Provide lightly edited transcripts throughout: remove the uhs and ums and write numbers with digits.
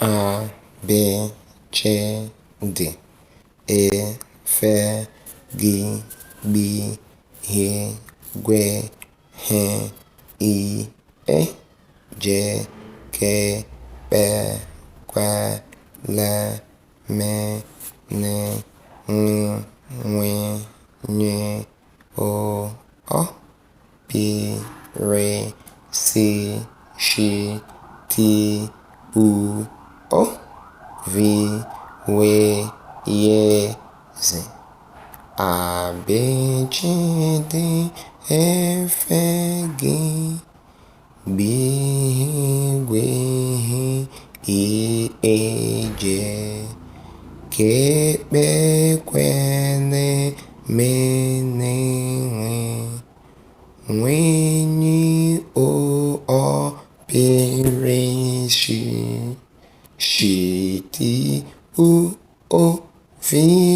A, B, C, D, E, F, G, B, H, G, H, I, J, K, L, M, N, O, P, R, C, X, T, U, V, W, Z. A, B, C, D, F, G, B, G, I, J, K, L, M, N, O, P, R, X, T, U, V,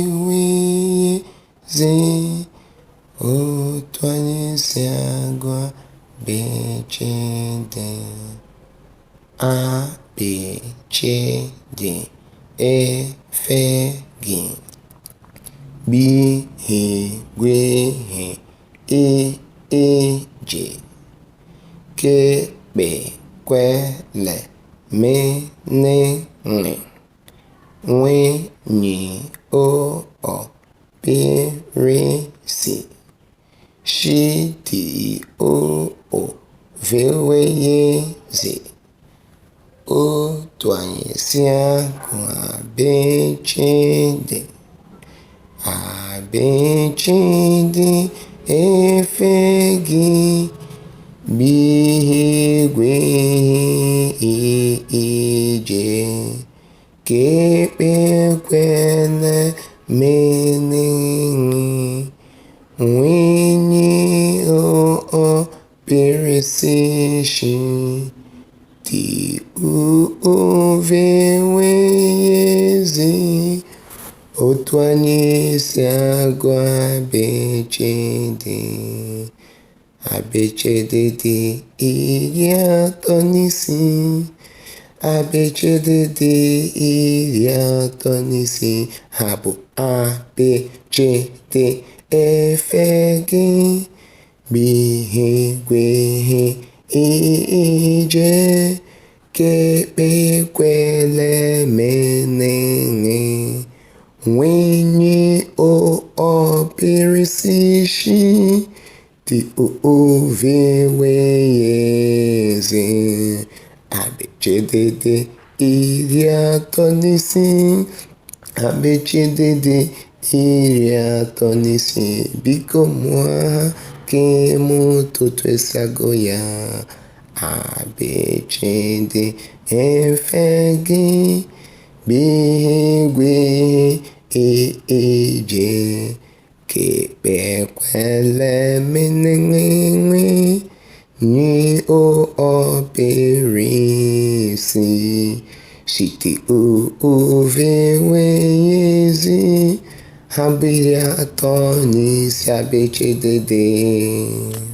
W, Z. O tua se água, B, C, D. A, B, C, D, E, F, G, B, H, G, I, J, K, B, Q, L, M, N, O, P, R, C, X, T, U, V, W, Z. O tua se água, B, C, D. A, B, C, D, E, F, G, B, G, I, J, K, P, Q, L, M, N, O, P, R, C, X, T, U, V, W, Z. O tua se água, B, C, D. A, B, C, D, D, I, A, Tony, C. A, B, C, D, D, I, A, Tony, C. Rabo, A, B, C, D, E, F, G, B, G, I, J, K, P, Q, L, M, N, O, P, R, C, X, T, U, V, W, Z. A, B, C, D, D, I, A, Tony, C. A, B, C, D, D, I, A, Tony, C. Bico, moi, que muito essa goia. A, B, C, D, F, G, B, G, I, J, K, P, Q, L, M, N, O, P, R, C, X, T, U, V, W, Z. Abrir a torne, se a B, C, D, D.